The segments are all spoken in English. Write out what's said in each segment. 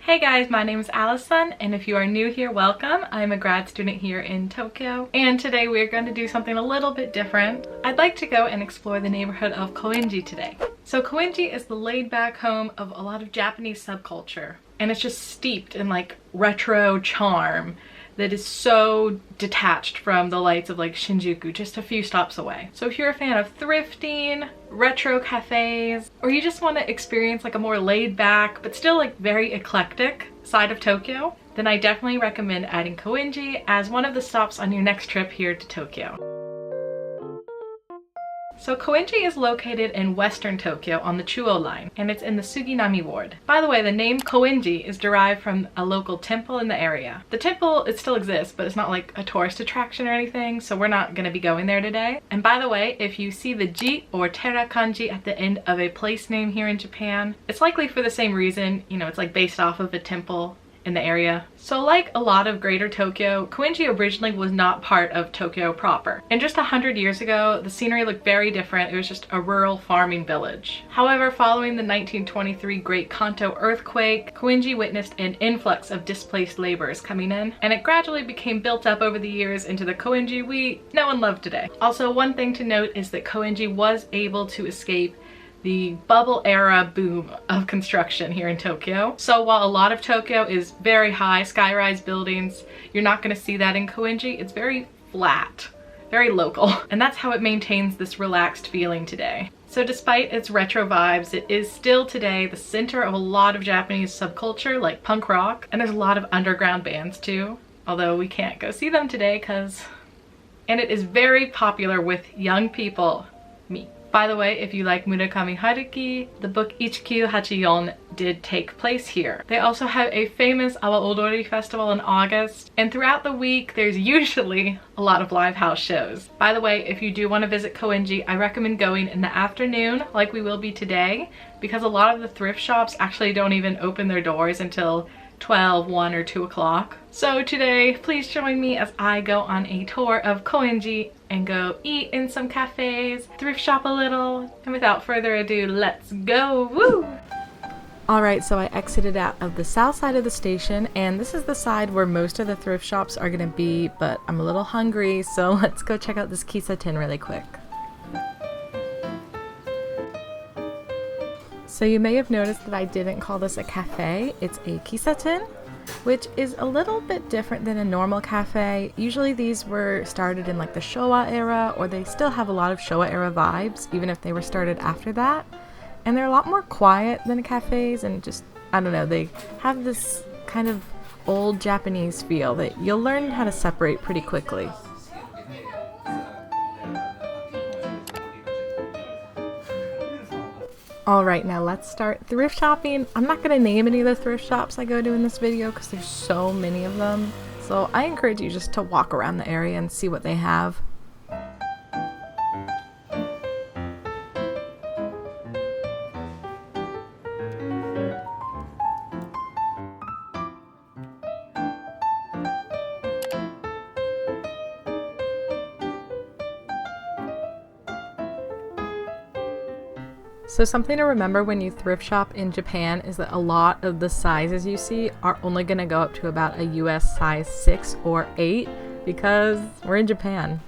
Hey guys, my name is Allison, and if you are new here, welcome. I'm a grad student here in Tokyo, and today we're going to do something a little bit different. I'd like to go and explore the neighborhood of Koenji today. So Koenji is the laid-back home of a lot of Japanese subculture, and it's just steeped in like retro charm that is so detached from the lights of like Shinjuku, just a few stops away. So if you're a fan of thrifting, retro cafes, or you just want to experience like a more laid back but still like very eclectic side of Tokyo, then I definitely recommend adding Koenji as one of the stops on your next trip here to Tokyo. So Koenji is located in western Tokyo on the Chuo line, and it's in the Suginami ward. By the way, the name Koenji is derived from a local temple in the area. The temple, it still exists, but it's not like a tourist attraction or anything, so we're not going to be going there today. And by the way, if you see the ji or tera kanji at the end of a place name here in Japan, it's likely for the same reason. You know, it's like based off of a temple in the area. So like a lot of greater Tokyo, Koenji originally was not part of Tokyo proper. And just 100 years ago, the scenery looked very different. It was just a rural farming village. However, following the 1923 Great Kanto earthquake, Koenji witnessed an influx of displaced laborers coming in, and it gradually became built up over the years into the Koenji we know and love today. Also, one thing to note is that Koenji was able to escape the bubble era boom of construction here in Tokyo. So while a lot of Tokyo is very high, skyrise buildings, you're not going to see that in Koenji. It's very flat, very local, and that's how it maintains this relaxed feeling today. So despite its retro vibes, it is still today the center of a lot of Japanese subculture like punk rock, and there's a lot of underground bands too, although we can't go see them today and it is very popular with young people, me. By the way, if you like Murakami Haruki, the book 1984 did take place here. They also have a famous Awa Odori festival in August, and throughout the week there's usually a lot of live house shows. By the way, if you do want to visit Koenji, I recommend going in the afternoon like we will be today, because a lot of the thrift shops actually don't even open their doors until 12, 1, or 2 o'clock. So today, please join me as I go on a tour of Koenji and go eat in some cafes, thrift shop a little, and without further ado, let's go! Woo! Alright, so I exited out of the south side of the station, and this is the side where most of the thrift shops are gonna be, but I'm a little hungry, so let's go check out this Kisaten really quick. So you may have noticed that I didn't call this a cafe, it's a Kisaten, which is a little bit different than a normal cafe. Usually these were started in like the Showa era, or they still have a lot of Showa era vibes, even if they were started after that. And they're a lot more quiet than cafes, and just, I don't know, they have this kind of old Japanese feel that you'll learn how to separate pretty quickly. Alright, now let's start thrift shopping. I'm not going to name any of the thrift shops I go to in this video because there's so many of them. So I encourage you just to walk around the area and see what they have. So something to remember when you thrift shop in Japan is that a lot of the sizes you see are only going to go up to about a US size 6 or 8 because we're in Japan.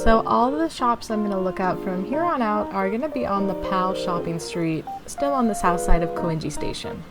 So all of the shops I'm going to look at from here on out are going to be on the PAL shopping street, still on the south side of Koenji Station.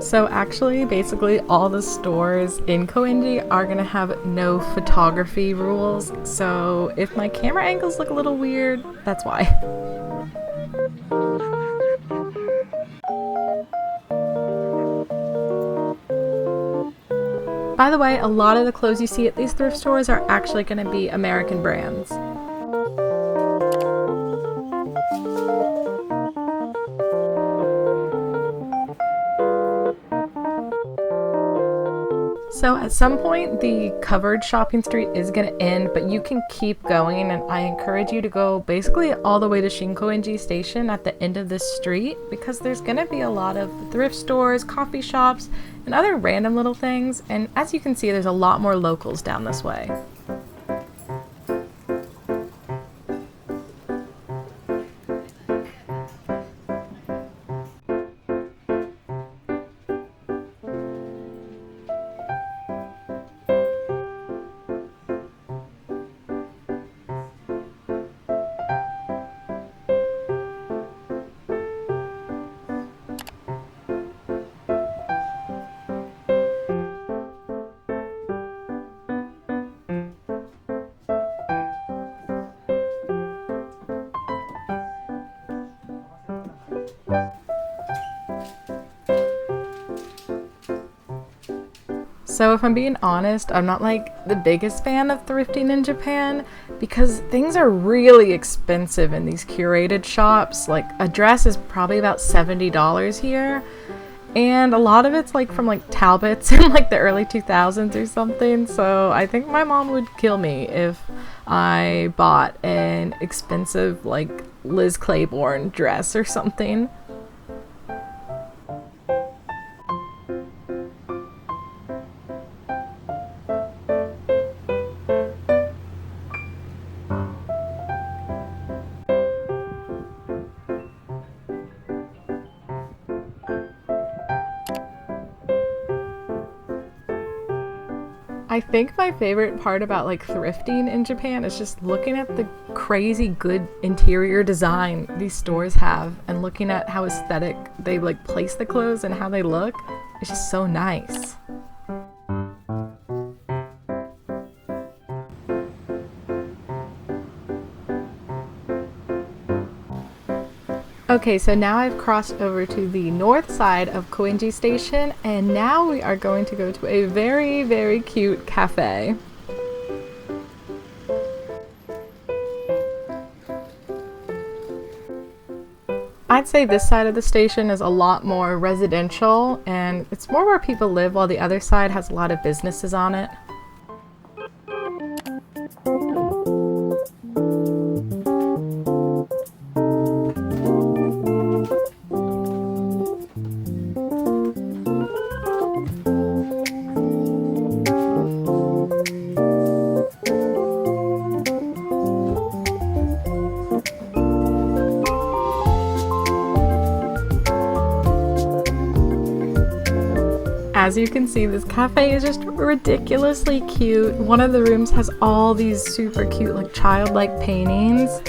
So actually, basically all the stores in Koenji are gonna have no photography rules. So if my camera angles look a little weird, that's why. By the way, a lot of the clothes you see at these thrift stores are actually gonna be American brands. So at some point the covered shopping street is going to end, but you can keep going, and I encourage you to go basically all the way to Shinkoenji Station at the end of this street, because there's going to be a lot of thrift stores, coffee shops, and other random little things, and as you can see there's a lot more locals down this way. So if I'm being honest, I'm not like the biggest fan of thrifting in Japan because things are really expensive in these curated shops. Like a dress is probably about $70 here, and a lot of it's like from like Talbots in like the early 2000s or something. So I think my mom would kill me if I bought an expensive like Liz Claiborne dress or something. I think my favorite part about like thrifting in Japan is just looking at the crazy good interior design these stores have and looking at how aesthetic they like place the clothes and how they look. It's just so nice. Okay, so now I've crossed over to the north side of Koenji Station, and now we are going to go to a very, very cute cafe. I'd say this side of the station is a lot more residential, and it's more where people live, while the other side has a lot of businesses on it. As you can see, this cafe is just ridiculously cute. One of the rooms has all these super cute, like childlike paintings,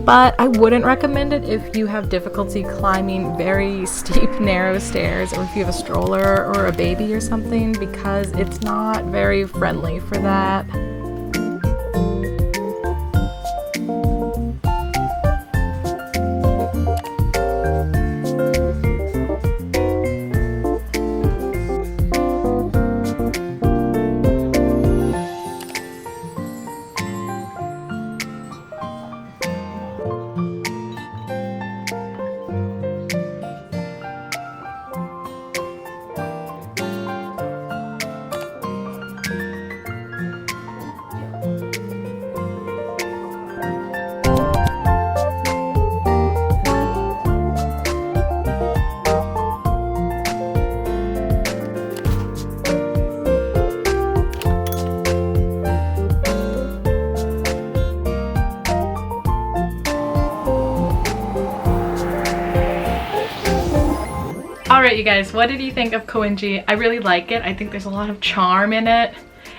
but I wouldn't recommend it if you have difficulty climbing very steep, narrow stairs, or if you have a stroller or a baby or something, because it's not very friendly for that. Alright you guys, what did you think of Koenji? I really like it. I think there's a lot of charm in it.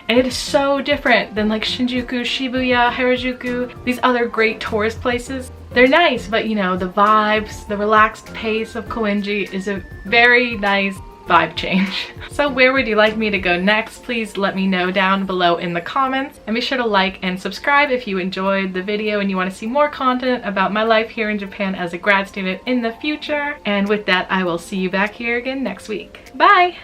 And it is so different than like Shinjuku, Shibuya, Harajuku, these other great tourist places. They're nice, but you know, the vibes, the relaxed pace of Koenji is a very nice vibe change. So where would you like me to go next? Please let me know down below in the comments, and be sure to like and subscribe if you enjoyed the video and you want to see more content about my life here in Japan as a grad student in the future. And with that, I will see you back here again next week. Bye!